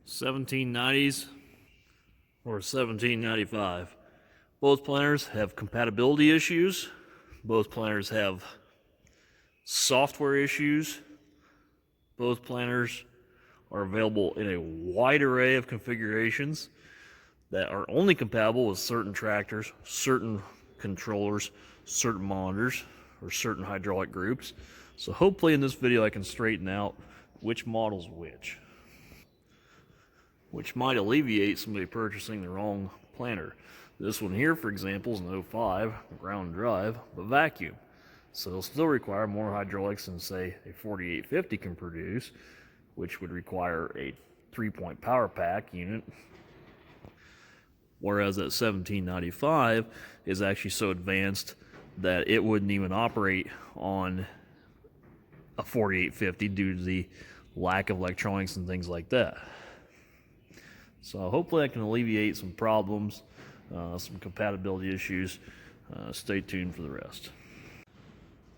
1790s or 1795. Both planters have compatibility issues. Both planters have software issues. Both planters are available in a wide array of configurations that are only compatible with certain tractors, certain controllers, certain monitors, or certain hydraulic groups. So hopefully in this video I can straighten out which model's which might alleviate somebody purchasing the wrong planter. This one here, for example, is an 05 ground drive, but vacuum. So it'll still require more hydraulics than, say, a 4850 can produce, which would require a 3-point power pack unit. Whereas that 1795 is actually so advanced that it wouldn't even operate on a 4850 due to the lack of electronics and things like that. So hopefully I can alleviate some problems, some compatibility issues. Stay tuned for the rest.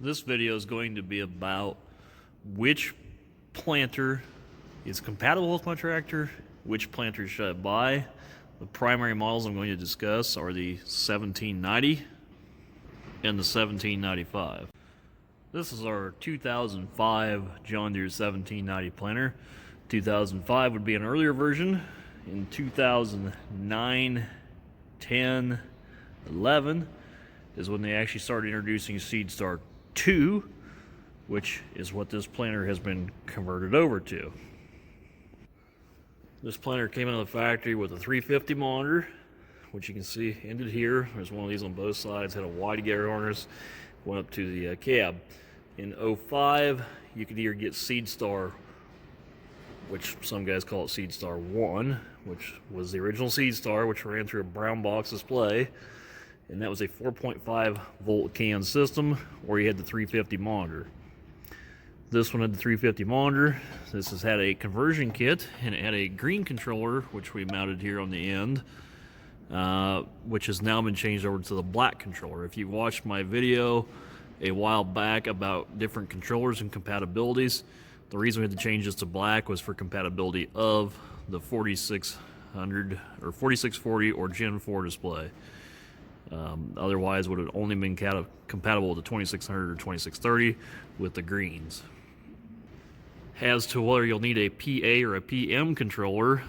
This video is going to be about which planter is compatible with my tractor, which planter should I buy. The primary models I'm going to discuss are the 1790 and the 1795. This is our 2005 John Deere 1790 planter. 2005 would be an earlier version. In 2009, 10, 11 is when they actually started introducing SeedStar 2, which is what this planter has been converted over to. This planter came out of the factory with a 350 monitor, which you can see ended here. There's one of these on both sides, had a wide gear harness, went up to the cab. In 05, you could either get SeedStar, which some guys call it SeedStar 1, which was the original SeedStar, which ran through a brown box display, and that was a 4.5 volt CAN system, or you had the 350 monitor. This one had the 350 monitor. This has had a conversion kit, and it had a green controller, which we mounted here on the end, which has now been changed over to the black controller. If you watched my video a while back about different controllers and compatibilities, the reason we had to change this to black was for compatibility of the 4600 or 4640 or Gen 4 display. Otherwise, would have only been compatible with the 2600 or 2630 with the greens. As to whether you'll need a PA or a PM controller,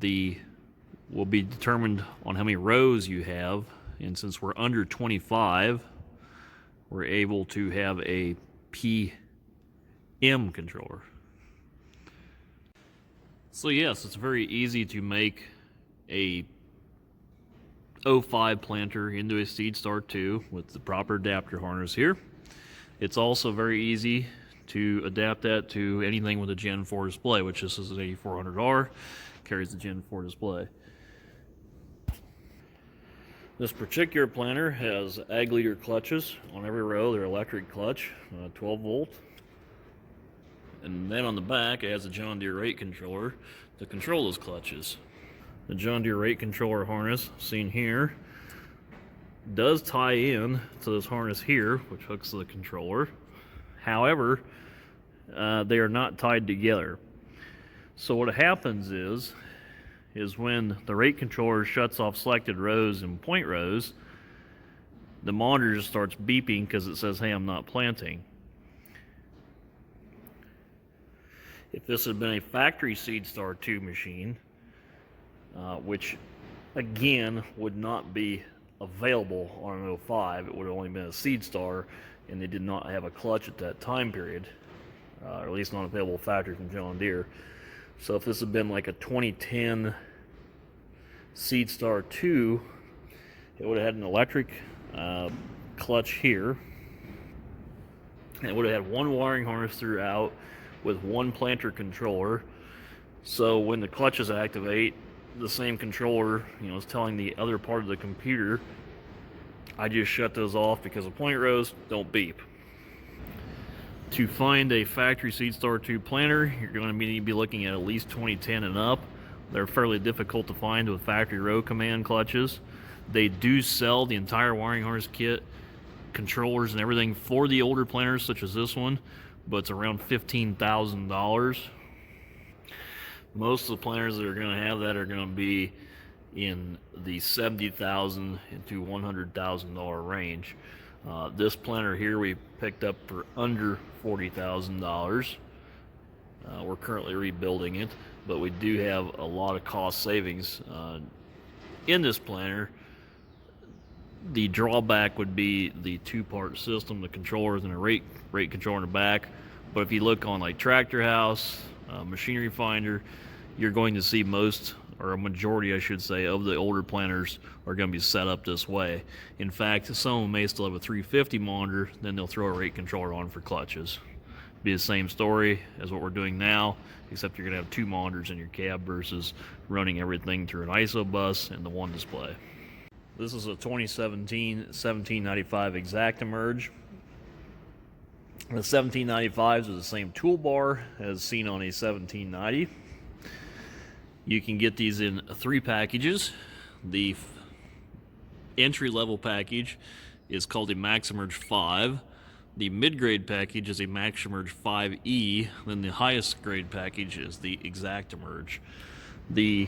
will be determined on how many rows you have, and since we're under 25, we're able to have a PM controller. So yes, it's very easy to make a 05 planter into a SeedStar 2 with the proper adapter harness here. It's also very easy to adapt that to anything with a Gen 4 display, which this is an 8400R, carries the Gen 4 display. This particular planter has ag leader clutches on every row. They're electric clutch, 12 volt. And then on the back it has a John Deere rate controller to control those clutches. The John Deere rate controller harness, seen here, does tie in to this harness here, which hooks to the controller. However, they are not tied together. So what happens is when the rate controller shuts off selected rows and point rows, the monitor just starts beeping because it says, hey, I'm not planting. If this had been a factory SeedStar 2 machine, which again would not be available on an 05, it would have only been a SeedStar, and they did not have a clutch at that time period, or at least not available factory from John Deere. So if this had been like a 2010 SeedStar 2, it would have had an electric clutch here, and it would have had one wiring harness throughout with one planter controller. So when the clutches activate, the same controller, is telling the other part of the computer, I just shut those off because the point rows don't beep. To find a factory SeedStar 2 planter, you're going to need to be looking at least 2010 and up. They're fairly difficult to find with factory row command clutches. They do sell the entire wiring harness kit, controllers and everything for the older planters such as this one, but it's around $15,000. Most of the planters that are going to have that are going to be in the $70,000 to $100,000 range. This planter here we picked up for under $40,000. We're currently rebuilding it, but we do have a lot of cost savings in this planter. The drawback would be the two-part system, the controllers and a rate controller in the back. But if you look on like Tractor House, Machinery Finder, you're going to see most, or a majority I should say, of the older planters are going to be set up this way. In fact, some of them may still have a 350 monitor, then they'll throw a rate controller on for clutches. Be the same story as what we're doing now, except you're going to have two monitors in your cab versus running everything through an ISO bus and the one display. This is a 2017 1795 ExactEmerge. The 1795s are the same toolbar as seen on a 1790. You can get these in three packages. The entry-level package is called a MaxEmerge 5. The mid-grade package is a MaxEmerge 5E. Then the highest grade package is the ExactEmerge. The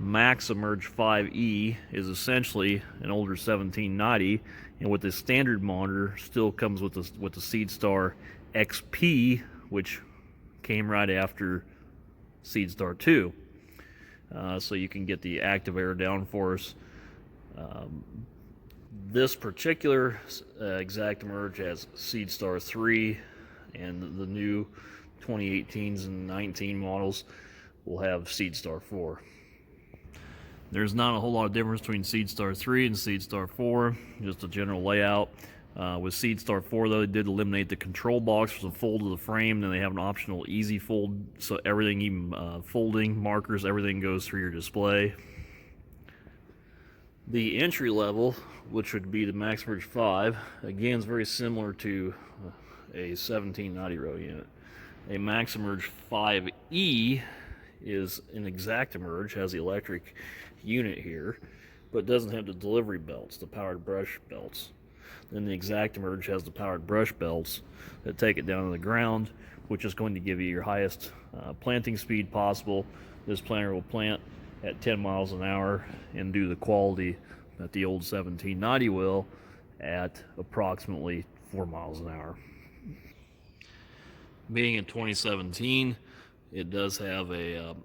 MaxEmerge 5E is essentially an older 1790, and with the standard monitor still comes with the SeedStar XP, which came right after SeedStar 2. So you can get the active air downforce. This particular ExactEmerge has SeedStar 3, and the new 2018s and 19 models will have SeedStar 4. There's not a whole lot of difference between SeedStar 3 and SeedStar 4, just a general layout. With SeedStar 4, though, they did eliminate the control box for the fold of the frame. Then they have an optional easy fold, so everything, even folding, markers, everything goes through your display. The entry level, which would be the MaxEmerge 5, again is very similar to a 1790 row unit. A MaxEmerge 5E is an ExactEmerge, has the electric unit here, but doesn't have the delivery belts, the powered brush belts. Then the ExactEmerge has the powered brush belts that take it down to the ground, which is going to give you your highest planting speed possible. This planter will plant at 10 miles an hour and do the quality that the old 1790 will at approximately 4 miles an hour. Being in 2017, it does have a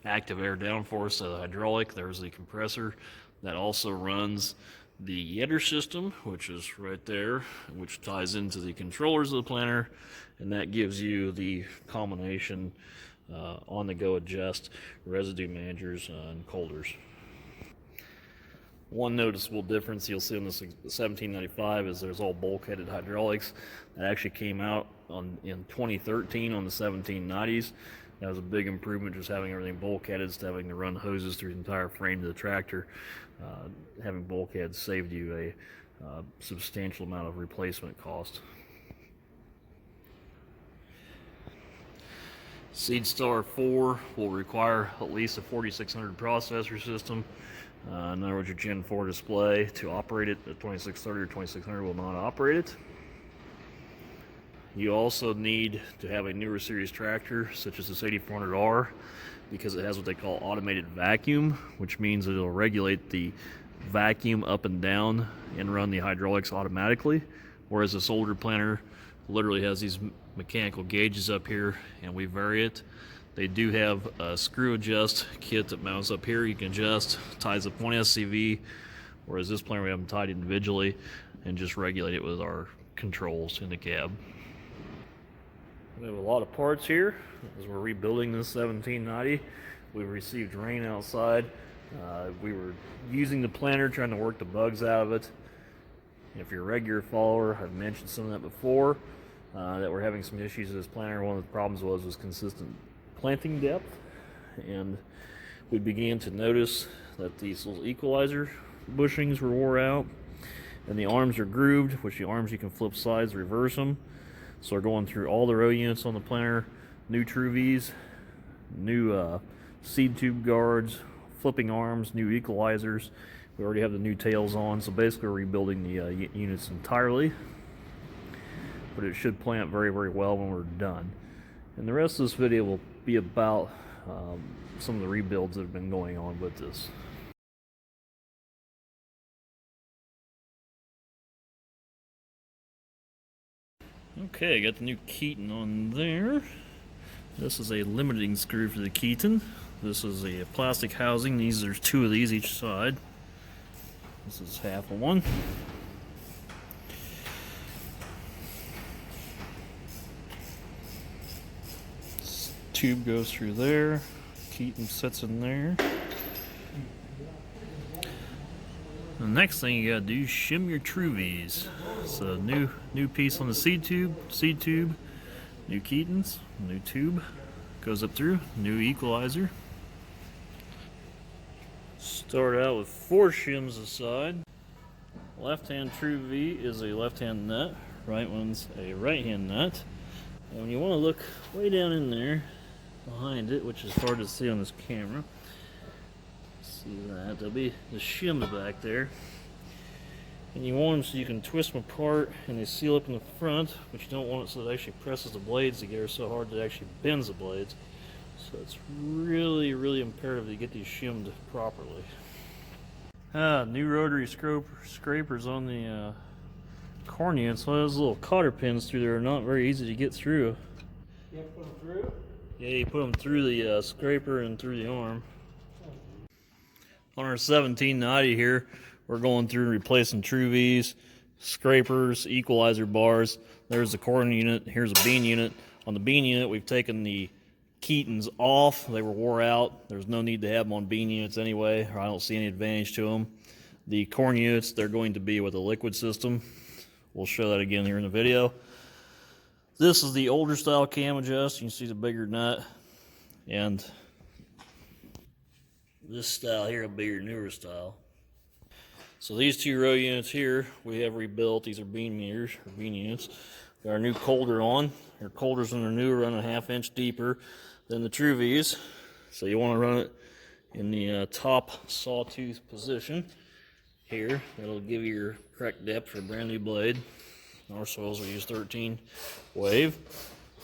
active air downforce, the hydraulic. There's the compressor that also runs the Yetter system, which is right there, which ties into the controllers of the planter, and that gives you the combination on-the-go adjust, residue managers, and colders. One noticeable difference you'll see on this 1795 is there's all bulkheaded hydraulics. That actually came out in 2013 on the 1790s. That was a big improvement, just having everything bulkheaded instead of having to run hoses through the entire frame of the tractor. Having bulkheads saved you a substantial amount of replacement cost. SeedStar 4 will require at least a 4600 processor system. In other words, your Gen 4 display to operate it. The 2630 or 2600 will not operate it. You also need to have a newer series tractor, such as this 8400R, because it has what they call automated vacuum, which means that it'll regulate the vacuum up and down and run the hydraulics automatically, whereas this older planter literally has these mechanical gauges up here, and we vary it. They do have a screw adjust kit that mounts up here. You can adjust, ties up one SCV, whereas this planter we have them tied individually and just regulate it with our controls in the cab. We have a lot of parts here as we're rebuilding this 1790. We received rain outside. We were using the planter, trying to work the bugs out of it. If you're a regular follower, I've mentioned some of that before, that we're having some issues with this planter. One of the problems was consistent planting depth, and we began to notice that these little equalizer bushings were wore out, and the arms are grooved, which the arms you can flip sides, reverse them. So we're going through all the row units on the planter, new Truvies, new seed tube guards, flipping arms, new equalizers. We already have the new tails on, so basically we're rebuilding the units entirely. But it should plant very, very well when we're done. And the rest of this video will be about some of the rebuilds that have been going on with this. Okay, got the new Keeton on there. This is a limiting screw for the Keeton. This is a plastic housing. There's two of these each side. This is half of one. This tube goes through there. Keeton sits in there. The next thing you gotta do is shim your Truvies. So new piece on the seed tube, new Keetons, new tube, goes up through, new equalizer. Start out with 4 shims aside. Left-hand Truvie is a left-hand nut, right one's a right-hand nut. And when you want to look way down in there, behind it, which is hard to see on this camera, see that, there'll be the shims back there. And you want them so you can twist them apart and they seal up in the front, but you don't want it so it actually presses the blades together so hard that it actually bends the blades. So it's really, really imperative that you get these shimmed properly. New rotary scrapers on the corn unit. So those little cotter pins through there are not very easy to get through. You have to put them through? Yeah, you put them through the scraper and through the arm. On our 1790 here, we're going through and replacing Truvies, scrapers, equalizer bars. There's the corn unit, here's a bean unit. On the bean unit, we've taken the Keetons off. They were wore out. There's no need to have them on bean units anyway, or I don't see any advantage to them. The corn units, they're going to be with a liquid system. We'll show that again here in the video. This is the older style cam adjust. You can see the bigger nut. And this style here will be your newer style. So these 2 row units here, we have rebuilt. These are bean meters, or bean units. Got our new colder on. Our colders on the new run a 1/2 inch deeper than the Truvies. So you want to run it in the top sawtooth position here. That'll give you your correct depth for a brand new blade. Our soils will use 13 wave.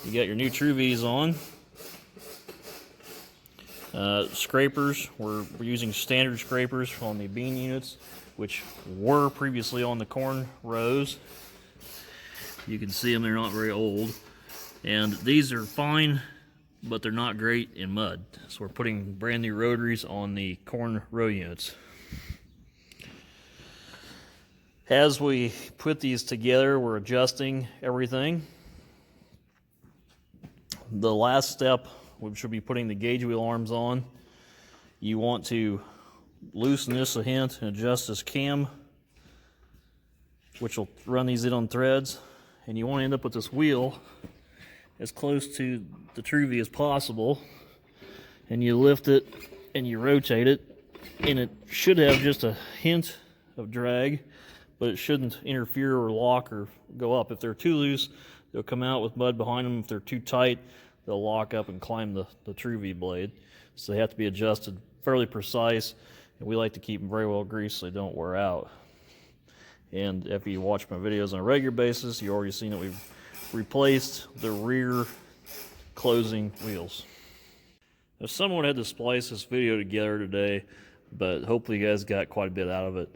You got your new Truvies on. Scrapers, we're using standard scrapers on the bean units, which were previously on the corn rows. You can see them, they're not very old. And these are fine, but they're not great in mud. So we're putting brand new rotaries on the corn row units. As we put these together, we're adjusting everything. The last step, we should be putting the gauge wheel arms on. You want to loosen this a hint and adjust this cam, which will run these in on threads. And you want to end up with this wheel as close to the Truvie as possible. And you lift it and you rotate it, and it should have just a hint of drag, but it shouldn't interfere or lock or go up. If they're too loose, they'll come out with mud behind them. If they're too tight, they'll lock up and climb the Truvie blade. So they have to be adjusted fairly precise, and we like to keep them very well greased so they don't wear out. And if you watch my videos on a regular basis, you've already seen that we've replaced the rear closing wheels. Now, someone had to splice this video together today, but hopefully you guys got quite a bit out of it.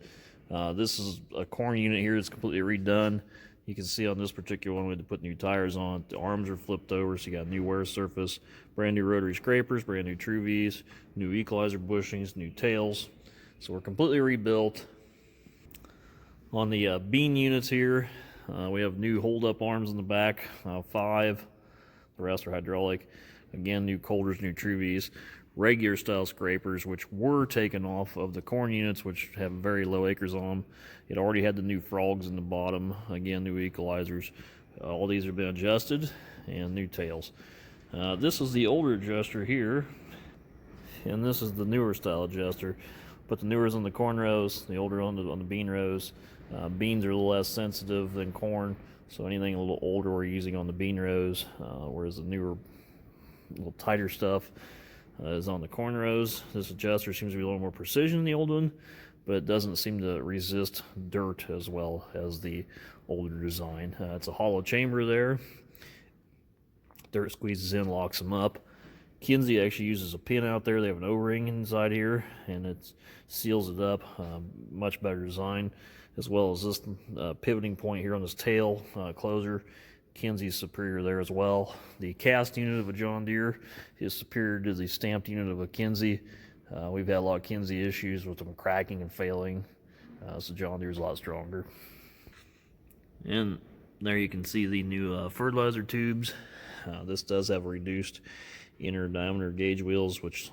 This is a corn unit here that's completely redone. You can see on this particular one we had to put new tires on. The arms are flipped over, so you got new wear surface, brand new rotary scrapers, brand new Truvies, new equalizer bushings, new tails. So we're completely rebuilt. On the bean units here, we have new hold-up arms in the back, 5. The rest are hydraulic. Again, new colders, new Truvies, regular style scrapers, which were taken off of the corn units, which have very low acres on them. It already had the new frogs in the bottom. Again, new equalizers. All these have been adjusted, and new tails. This is the older adjuster here, and this is the newer style adjuster. Put the newers on the corn rows, the older on the bean rows. Beans are a little less sensitive than corn, so anything a little older we're using on the bean rows, whereas the newer, little tighter stuff is on the corn rows. This adjuster seems to be a little more precision than the old one, but it doesn't seem to resist dirt as well as the older design. It's a hollow chamber there. Dirt squeezes in, locks them up, Kinsey actually uses a pin out there. They have an O-ring inside here, and it seals it up. Much better design, as well as this pivoting point here on this tail closer. Kinsey's superior there as well. The cast unit of a John Deere is superior to the stamped unit of a Kinsey. We've had a lot of Kinsey issues with them cracking and failing, so John Deere's a lot stronger. And there you can see the new fertilizer tubes. This does have reduced inner diameter gauge wheels, which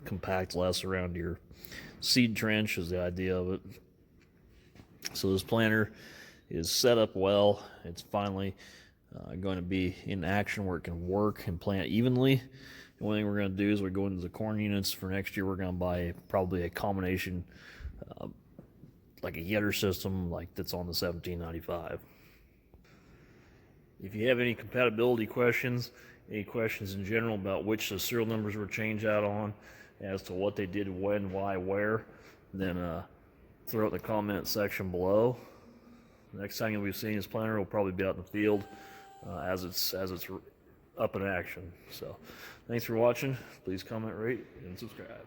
compact less around your seed trench is the idea of it. So this planter is set up well. It's finally going to be in action where it can work and plant evenly. The only thing we're going to do is we go into the corn units for next year. We're going to buy probably a combination, like a Yetter system, like that's on the 1795. If you have any compatibility questions, any questions in general about which the serial numbers were changed out on, as to what they did, when, why, where, then throw it in the comment section below. The next time you'll be seeing this planter will probably be out in the field as it's up in action. So thanks for watching. Please comment, rate, and subscribe.